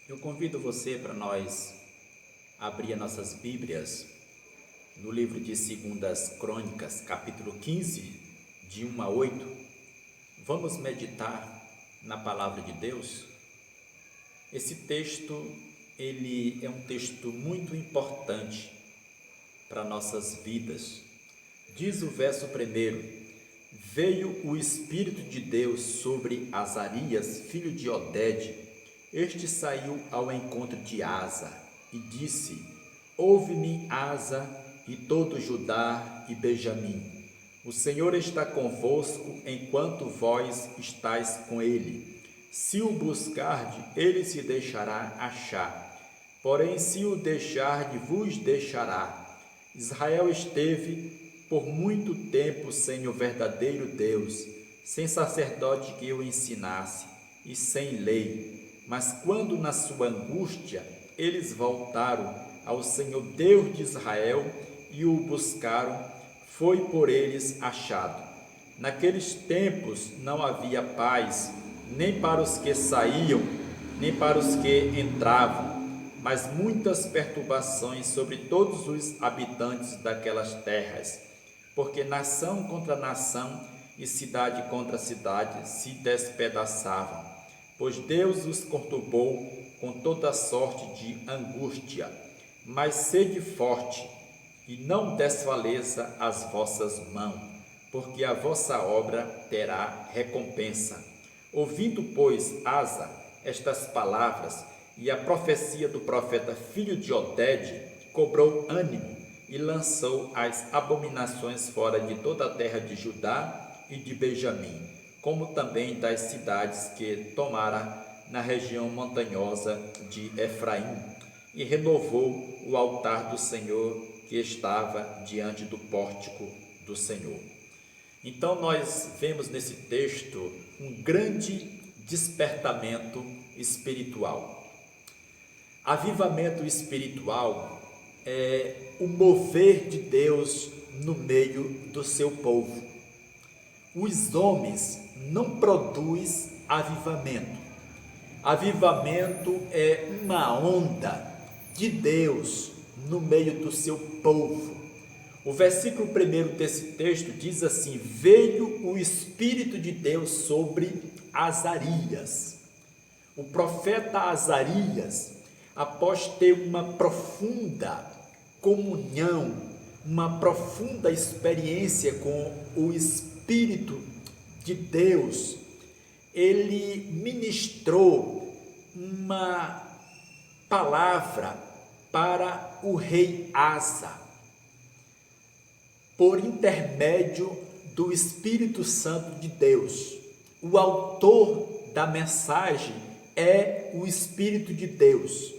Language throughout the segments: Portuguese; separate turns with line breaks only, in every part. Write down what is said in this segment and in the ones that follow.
Eu convido você para nós abrir nossas Bíblias no livro de 2 Crônicas, capítulo 15, de 1 a 8. Vamos meditar na palavra de Deus. Esse texto, ele é um texto muito importante para nossas vidas. Diz o verso 1: Veio o Espírito de Deus sobre Azarias, filho de Odede. Este saiu ao encontro de Asa e disse: Ouve-me, Asa, e todo Judá e Benjamim. O Senhor está convosco enquanto vós estáis com ele. Se o buscarde, ele se deixará achar. Porém, se o deixarde, vos deixará. Israel esteve por muito tempo sem o verdadeiro Deus, sem sacerdote que o ensinasse e sem lei. Mas quando na sua angústia eles voltaram ao Senhor Deus de Israel e o buscaram, foi por eles achado. Naqueles tempos não havia paz, nem para os que saíam, nem para os que entravam, mas muitas perturbações sobre todos os habitantes daquelas terras, porque nação contra nação e cidade contra cidade se despedaçavam, pois Deus os conturbou com toda sorte de angústia. Mas sede forte, e não desfaleça as vossas mãos, porque a vossa obra terá recompensa. Ouvindo, pois, Asa estas palavras e a profecia do profeta filho de Odede, cobrou ânimo e lançou as abominações fora de toda a terra de Judá e de Benjamim, como também das cidades que tomara na região montanhosa de Efraim, e renovou o altar do Senhor que estava diante do pórtico do Senhor. Então nós vemos nesse texto um grande despertamento espiritual. Avivamento espiritual é o mover de Deus no meio do seu povo. Os homens não produzem avivamento. Avivamento é uma onda de Deus no meio do seu povo. O versículo 1 desse texto diz assim: Veio o Espírito de Deus sobre Azarias. O profeta Azarias, após ter uma profunda comunhão, uma profunda experiência com o Espírito de Deus, ele ministrou uma palavra para o rei Asa, por intermédio do Espírito Santo de Deus. O autor da mensagem é o Espírito de Deus.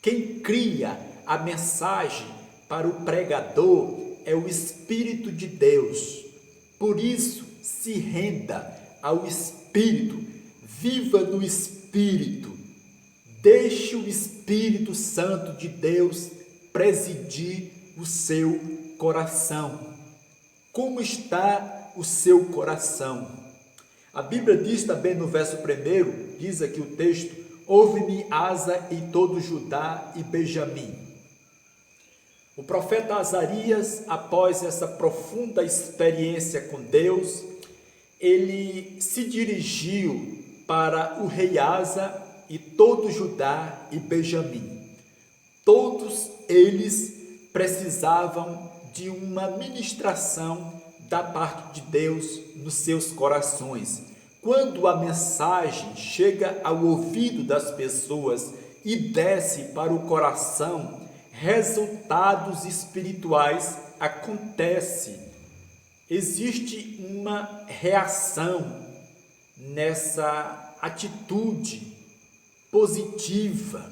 Quem cria a mensagem para o pregador é o Espírito de Deus. Por isso, se renda ao Espírito, viva no Espírito, deixe o Espírito Santo de Deus presidir o seu coração. Como está o seu coração? A Bíblia diz também no verso 1, diz aqui o texto: Ouve-me, Asa, e todo Judá e Benjamim. O profeta Azarias, após essa profunda experiência com Deus, ele se dirigiu para o rei Asa e todo Judá e Benjamim. Todos eles precisavam de uma ministração da parte de Deus nos seus corações. Quando a mensagem chega ao ouvido das pessoas e desce para o coração, resultados espirituais acontecem. Existe uma reação nessa atitude positiva.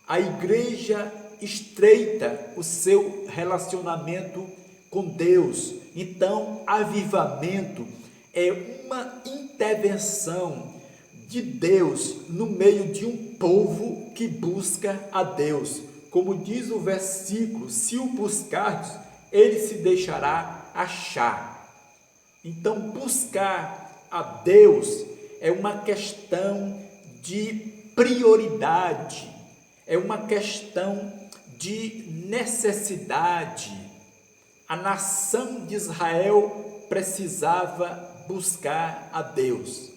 A igreja estreita o seu relacionamento com Deus. Então, avivamento é uma intervenção de Deus no meio de um povo que busca a Deus. Como diz o versículo: se o buscardes, ele se deixará achar. Então, buscar a Deus é uma questão de prioridade, é uma questão de necessidade. A nação de Israel precisava buscar a Deus.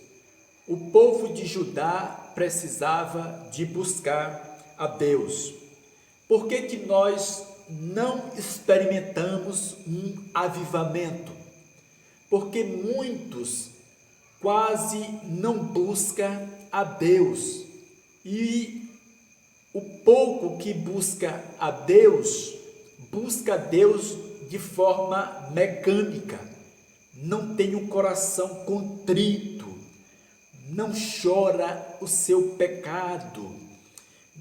O povo de Judá precisava de buscar a Deus. Por que que nós não experimentamos um avivamento? Porque muitos quase não buscam a Deus. E o pouco que busca a Deus de forma mecânica, não tem o coração contrito, não chora o seu pecado,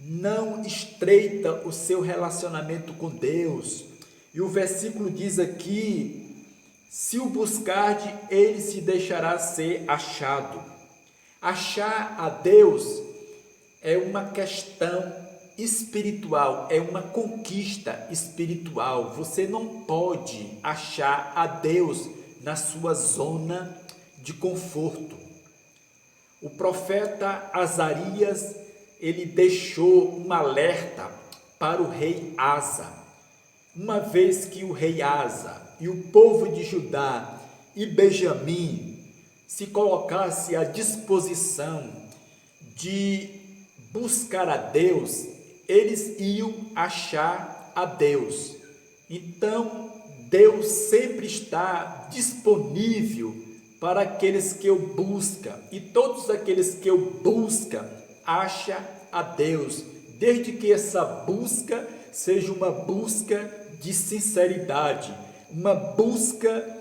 não estreita o seu relacionamento com Deus. E o versículo diz aqui: se o buscarde, ele se deixará ser achado. Achar a Deus é uma questão espiritual, é uma conquista espiritual. Você não pode achar a Deus na sua zona de conforto. O profeta Azarias, ele deixou um alerta para o rei Asa. Uma vez que o rei Asa e o povo de Judá e Benjamim se colocasse à disposição de buscar a Deus, eles iam achar a Deus. Então, Deus sempre está disponível para aqueles que o buscam, e todos aqueles que o buscam acham a Deus, desde que essa busca seja uma busca de sinceridade, uma busca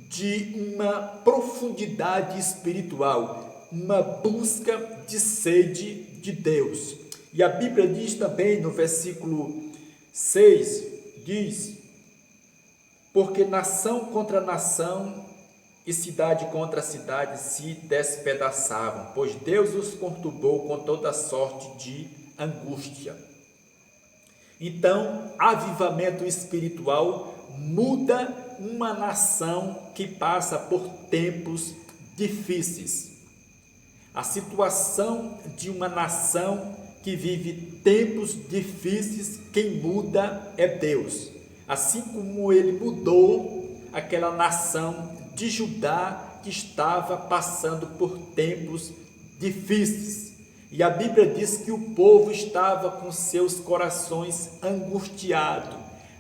de uma profundidade espiritual, uma busca de sede de Deus. E a Bíblia diz também no versículo 6, diz: porque nação contra nação e cidade contra cidade se despedaçavam, pois Deus os conturbou com toda sorte de angústia. Então, avivamento espiritual muda uma nação que passa por tempos difíceis. A situação de uma nação que vive tempos difíceis, quem muda é Deus. Assim como ele mudou aquela nação de Judá que estava passando por tempos difíceis. E a Bíblia diz que o povo estava com seus corações angustiados.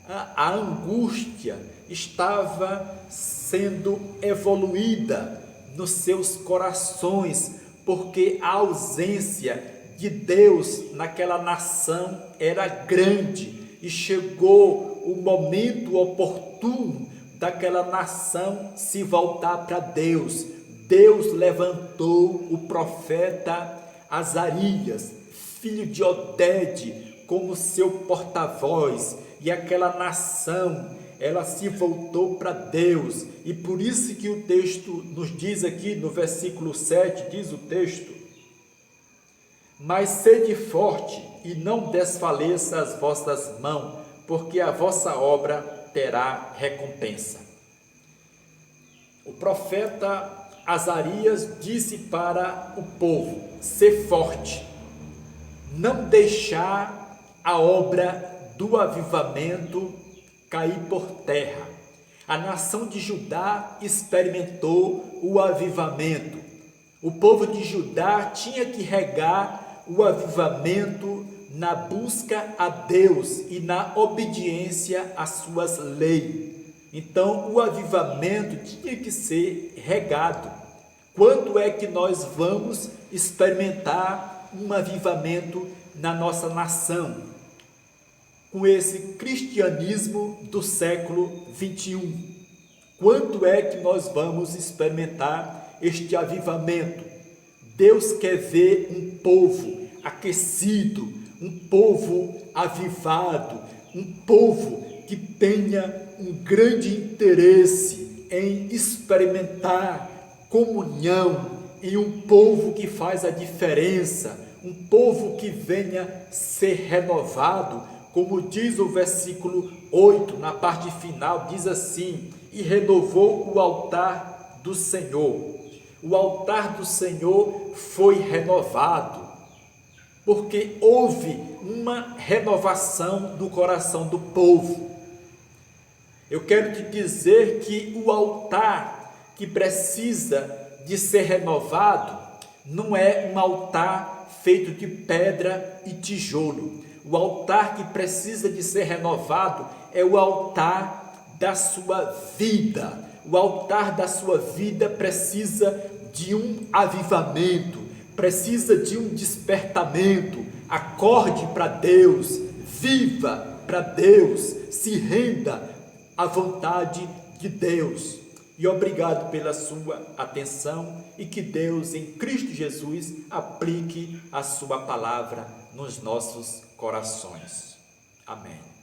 A angústia estava sendo evoluída nos seus corações, porque a ausência de Deus naquela nação era grande, e chegou o momento oportuno daquela nação se voltar para Deus. Deus levantou o profeta Azarias, filho de Odede, como seu porta-voz, e aquela nação, ela se voltou para Deus. E por isso que o texto nos diz aqui no versículo 7, diz o texto: mas sede forte e não desfaleça as vossas mãos, porque a vossa obra terá recompensa. O profeta Azarias disse para o povo ser forte, não deixar a obra do avivamento cair por terra. A nação de Judá experimentou o avivamento. O povo de Judá tinha que regar o avivamento na busca a Deus e na obediência às suas leis. Então, o avivamento tinha que ser regado. Quando é que nós vamos experimentar um avivamento na nossa nação? Com esse cristianismo do século 21. Quando é que nós vamos experimentar este avivamento? Deus quer ver um povo aquecido, um povo avivado, um povo que tenha um grande interesse em experimentar comunhão, em um povo que faz a diferença, um povo que venha ser renovado, como diz o versículo 8, na parte final, diz assim: e renovou o altar do Senhor. O altar do Senhor foi renovado. porque houve uma renovação do coração do povo. Eu quero te dizer que o altar que precisa de ser renovado não é um altar feito de pedra e tijolo. O altar que precisa de ser renovado é o altar da sua vida. O altar da sua vida precisa de um avivamento, precisa de um despertamento. Acorde para Deus, viva para Deus, se renda à vontade de Deus. E obrigado pela sua atenção e que Deus em Cristo Jesus aplique a sua palavra nos nossos corações. Amém.